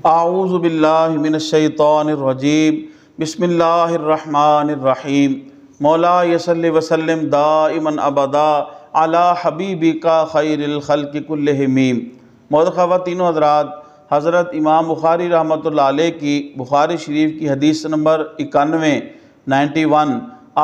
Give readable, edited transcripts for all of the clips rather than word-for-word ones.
اعوذ باللہ من الشیطان الرجیم بسم اللہ الرحمن الرحیم مولا صلی وسلم دائما ابدا علی حبیبک خیر الخلق کلہم۔ معزز خواتین و حضرات، حضرت امام بخاری رحمۃ اللہ علیہ کی بخاری شریف کی حدیث نمبر 91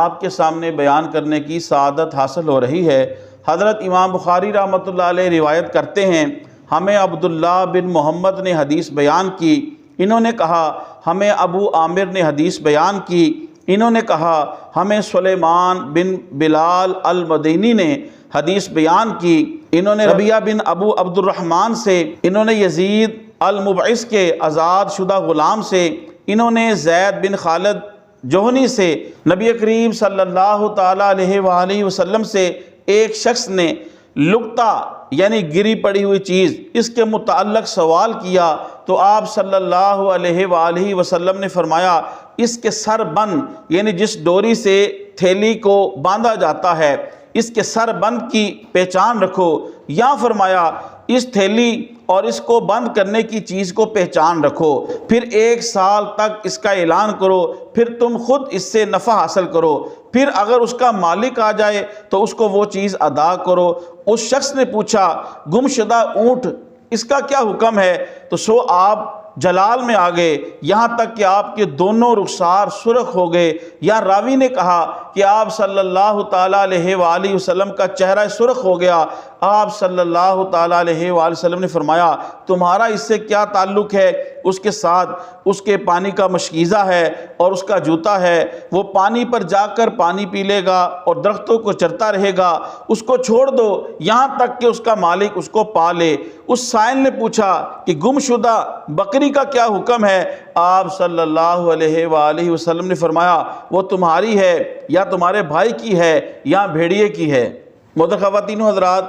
آپ کے سامنے بیان کرنے کی سعادت حاصل ہو رہی ہے۔ حضرت امام بخاری رحمۃ اللہ علیہ روایت کرتے ہیں، ہمیں عبداللہ بن محمد نے حدیث بیان کی، انہوں نے کہا ہمیں ابو عامر نے حدیث بیان کی، انہوں نے کہا ہمیں سلیمان بن بلال المدینی نے حدیث بیان کی، انہوں نے ربیعہ بن ابو عبد الرحمن سے، انہوں نے یزید المبعث کے آزاد شدہ غلام سے، انہوں نے زید بن خالد جوہنی سے، نبی کریم صلی اللہ تعالیٰ علیہ وآلہ وسلم سے ایک شخص نے لقطہ یعنی گری پڑی ہوئی چیز اس کے متعلق سوال کیا تو آپ صلی اللہ علیہ وآلہ وسلم نے فرمایا اس کے سر بند یعنی جس ڈوری سے تھیلی کو باندھا جاتا ہے اس کے سر بند کی پہچان رکھو، یا فرمایا اس تھیلی اور اس کو بند کرنے کی چیز کو پہچان رکھو، پھر 1 سال تک اس کا اعلان کرو، پھر تم خود اس سے نفع حاصل کرو، پھر اگر اس کا مالک آ جائے تو اس کو وہ چیز ادا کرو۔ اس شخص نے پوچھا گم شدہ اونٹ اس کا کیا حکم ہے؟ تو سو آپ جلال میں آ گئے، یہاں تک کہ آپ کے دونوں رخسار سرخ ہو گئے، یا راوی نے کہا کہ آپ صلی اللہ تعالیٰ علیہ وآلہ وسلم کا چہرہ سرخ ہو گیا۔ آپ صلی اللہ تعالیٰ علیہ وآلہ وسلم نے فرمایا تمہارا اس سے کیا تعلق ہے؟ اس کے ساتھ اس کے پانی کا مشکیزہ ہے اور اس کا جوتا ہے، وہ پانی پر جا کر پانی پی لے گا اور درختوں کو چرتا رہے گا، اس کو چھوڑ دو یہاں تک کہ اس کا مالک اس کو پا لے۔ اس سائل نے پوچھا کہ گم شدہ بکری کا کیا حکم ہے؟ آپ صلی اللہ علیہ وآلہ وسلم نے فرمایا وہ تمہاری ہے یا تمہارے بھائی کی ہے یا بھیڑیے کی ہے۔ محترم خواتین و حضرات،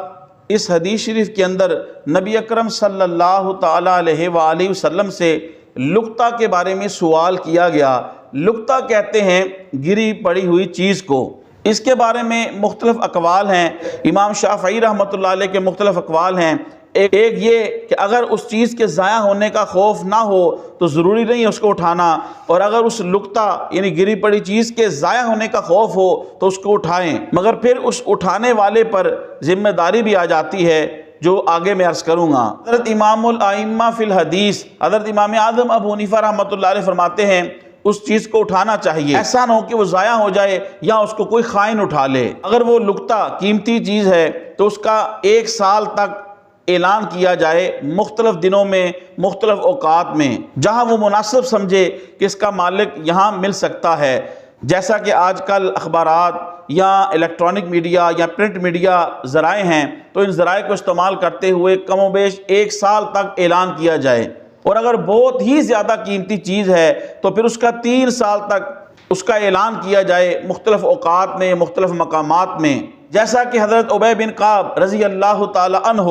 اس حدیث شریف کے اندر نبی اکرم صلی اللہ تعالیٰ علیہ وآلہ وسلم سے لقطہ کے بارے میں سوال کیا گیا۔ لقطہ کہتے ہیں گری پڑی ہوئی چیز کو۔ اس کے بارے میں مختلف اقوال ہیں، امام شافعی رحمۃ اللہ علیہ کے مختلف اقوال ہیں۔ ایک یہ کہ اگر اس چیز کے ضائع ہونے کا خوف نہ ہو تو ضروری نہیں ہے اس کو اٹھانا، اور اگر اس لقطہ یعنی گری پڑی چیز کے ضائع ہونے کا خوف ہو تو اس کو اٹھائیں، مگر پھر اس اٹھانے والے پر ذمہ داری بھی آ جاتی ہے جو آگے میں عرض کروں گا۔ حضرت امام الائمہ فی الحدیث حضرت امام اعظم ابو حنیفہ رحمۃ اللہ علیہ فرماتے ہیں اس چیز کو اٹھانا چاہیے، ایسا نہ ہو کہ وہ ضائع ہو جائے یا اس کو کوئی خائن اٹھا لے۔ اگر وہ لقطہ قیمتی چیز ہے تو اس کا 1 سال تک اعلان کیا جائے، مختلف دنوں میں مختلف اوقات میں، جہاں وہ مناسب سمجھے کہ اس کا مالک یہاں مل سکتا ہے۔ جیسا کہ آج کل اخبارات یا الیکٹرانک میڈیا یا پرنٹ میڈیا ذرائع ہیں، تو ان ذرائع کو استعمال کرتے ہوئے کم و بیش 1 سال تک اعلان کیا جائے، اور اگر بہت ہی زیادہ قیمتی چیز ہے تو پھر اس کا 3 سال تک اس کا اعلان کیا جائے مختلف اوقات میں مختلف مقامات میں۔ جیسا کہ حضرت عبی بن کعب رضی اللہ تعالی عنہ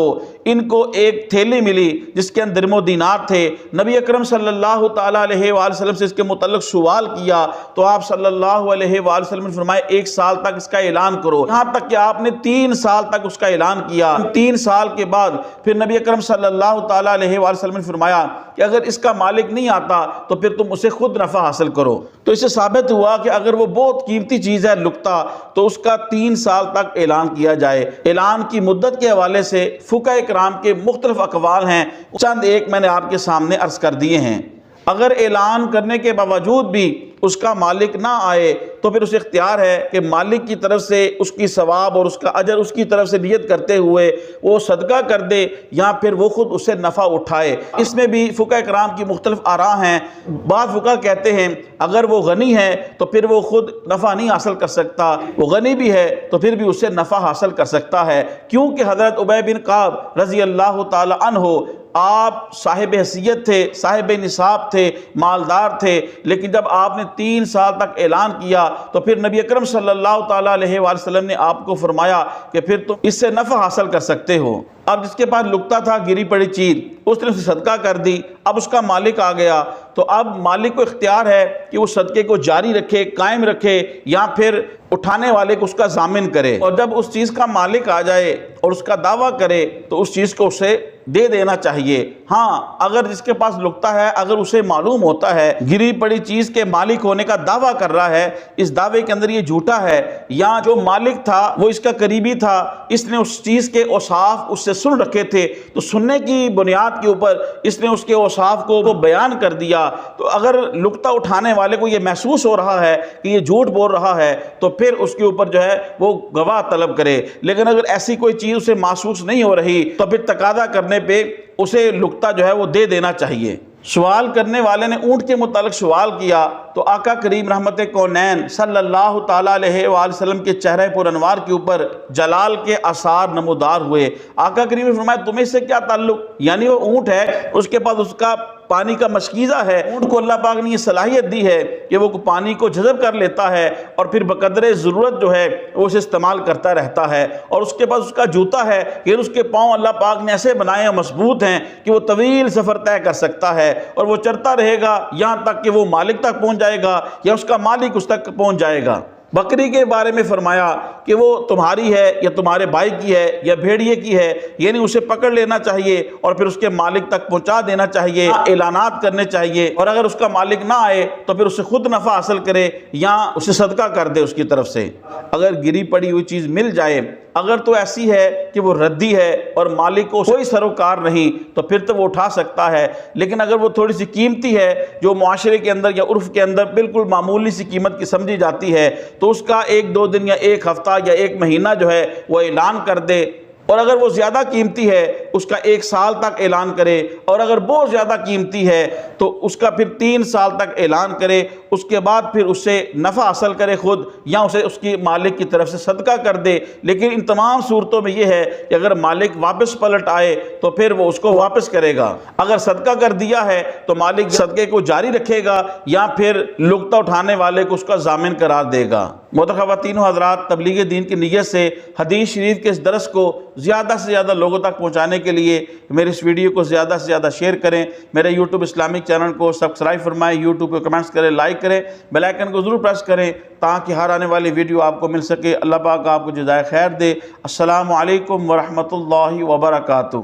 ان کو ایک تھیلی ملی جس کے اندر درم و دینار تھے، نبی اکرم صلی اللہ تعالی علیہ وآلہ وسلم سے اس کے متعلق سوال کیا تو آپ صلی اللہ علیہ وآلہ وسلم نے فرمایا 1 سال تک اس کا اعلان کرو، یہاں تک کہ آپ نے 3 سال تک اس کا اعلان کیا۔ 3 سال کے بعد پھر نبی اکرم صلی اللہ تعالی علیہ وآلہ وسلم نے فرمایا کہ اگر اس کا مالک نہیں آتا تو پھر تم اسے خود نفع حاصل کرو۔ تو اس سے ثابت ہوا کہ اگر وہ بہت قیمتی چیز ہے لقطہ تو اس کا 3 سال تک اعلان کیا جائے۔ اعلان کی مدت کے حوالے سے فقہ کرام کے مختلف اقوال ہیں، چند ایک میں نے آپ کے سامنے عرض کر دیے ہیں۔ اگر اعلان کرنے کے باوجود بھی اس کا مالک نہ آئے تو پھر اسے اختیار ہے کہ مالک کی طرف سے اس کی ثواب اور اس کا اجر اس کی طرف سے نیت کرتے ہوئے وہ صدقہ کر دے یا پھر وہ خود اسے نفع اٹھائے۔ اس میں بھی فقہ کرام کی مختلف آراء ہیں۔ بعض فقہ کہتے ہیں اگر وہ غنی ہے تو پھر وہ خود نفع نہیں حاصل کر سکتا، وہ غنی بھی ہے تو پھر بھی اسے نفع حاصل کر سکتا ہے، کیونکہ حضرت عبی بن کعب رضی اللہ تعالی عنہ آپ صاحب حیثیت تھے، صاحب نصاب تھے، مالدار تھے، لیکن جب آپ نے 3 سال تک اعلان کیا تو پھر نبی اکرم صلی اللہ تعالیٰ علیہ وآلہ وسلم نے آپ کو فرمایا کہ پھر تم اس سے نفع حاصل کر سکتے ہو۔ اب جس کے پاس لقطہ تھا گری پڑی چیز اس نے صدقہ کر دی، اب اس کا مالک آ گیا تو اب مالک کو اختیار ہے کہ وہ صدقے کو جاری رکھے، قائم رکھے، یا پھر اٹھانے والے کو اس کا ضامن کرے، اور جب اس چیز کا مالک آ جائے اور اس کا دعویٰ کرے تو اس چیز کو اسے دے دینا چاہیے۔ ہاں اگر جس کے پاس لقطہ ہے، اگر اسے معلوم ہوتا ہے گری پڑی چیز کے مالک ہونے کا دعویٰ کر رہا ہے، اس دعوے کے اندر یہ جھوٹا ہے، یا جو مالک تھا وہ اس کا قریبی تھا، اس نے اس چیز کے اوصاف اس سے سن رکھے تھے، تو سننے کی بنیاد کے اوپر اس نے اس کے اوصاف کو بیان کر دیا، تو اگر لقطہ اٹھانے والے کو یہ محسوس ہو رہا ہے کہ یہ جھوٹ بول رہا ہے تو پھر اس کے اوپر جو ہے وہ گواہ طلب کرے۔ لیکن اگر ایسی کوئی چیز اسے محسوس نہیں ہو رہی تو پھر تقاضا کرنے پہ اسے لقطہ جو ہے وہ دے دینا چاہیے۔ سوال کرنے والے نے اونٹ کے متعلق سوال کیا تو آقا کریم رحمت کونین صلی اللہ تعالیٰ علیہ وآلہ وسلم کے چہرے پر انوار کے اوپر جلال کے آثار نمودار ہوئے۔ آقا کریم نے فرمایا تمہیں اس سے کیا تعلق؟ یعنی وہ اونٹ ہے، اس کے پاس اس کا پانی کا مشکیزہ ہے، اونٹ کو اللہ پاک نے یہ صلاحیت دی ہے کہ وہ پانی کو جذب کر لیتا ہے اور پھر بقدر ضرورت جو ہے وہ اسے استعمال کرتا رہتا ہے، اور اس کے پاس اس کا جوتا ہے کہ اس کے پاؤں اللہ پاک نے ایسے بنائے ہیں مضبوط ہیں کہ وہ طویل سفر طے کر سکتا ہے، اور وہ چرتا رہے گا یہاں تک کہ وہ مالک تک پہنچ جائے گا یا اس کا مالک اس تک پہنچ جائے گا۔ بکری کے بارے میں فرمایا کہ وہ تمہاری ہے یا تمہارے بھائی کی ہے یا بھیڑیے کی ہے، یعنی اسے پکڑ لینا چاہیے اور پھر اس کے مالک تک پہنچا دینا چاہیے، اعلانات کرنے چاہیے، اور اگر اس کا مالک نہ آئے تو پھر اسے خود نفع حاصل کرے یا اسے صدقہ کر دے اس کی طرف سے۔ اگر گری پڑی ہوئی چیز مل جائے، اگر تو ایسی ہے کہ وہ ردی ہے اور مالک کو کوئی سروکار نہیں تو پھر تو وہ اٹھا سکتا ہے، لیکن اگر وہ تھوڑی سی قیمتی ہے جو معاشرے کے اندر یا عرف کے اندر بالکل معمولی سی قیمت کی سمجھی جاتی ہے تو اس کا 1-2 دن یا 1 ہفتہ یا 1 مہینہ جو ہے وہ اعلان کر دے، اور اگر وہ زیادہ قیمتی ہے اس کا 1 سال تک اعلان کرے، اور اگر بہت زیادہ قیمتی ہے تو اس کا پھر 3 سال تک اعلان کرے، اس کے بعد پھر اس سے نفع حاصل کرے خود یا اسے اس کی مالک کی طرف سے صدقہ کر دے۔ لیکن ان تمام صورتوں میں یہ ہے کہ اگر مالک واپس پلٹ آئے تو پھر وہ اس کو واپس کرے گا۔ اگر صدقہ کر دیا ہے تو مالک صدقے کو جاری رکھے گا یا پھر لقطہ اٹھانے والے کو اس کا ضامن قرار دے گا۔ محترم خواتین و حضرات، تبلیغ دین کی نیت سے حدیث شریف کے اس درس کو زیادہ سے زیادہ لوگوں تک پہنچانے کے لیے میرے اس ویڈیو کو زیادہ سے زیادہ شیئر کریں، میرے یوٹیوب اسلامک چینل کو سبسکرائب فرمائیں، یوٹیوب پہ کمنٹس کریں، لائک کریں، بیل آئیکن کو ضرور پریس کریں تاکہ ہر آنے والی ویڈیو آپ کو مل سکے۔ اللہ پاک آپ کو جزائے خیر دے۔ السلام علیکم ورحمۃ اللہ وبرکاتہ۔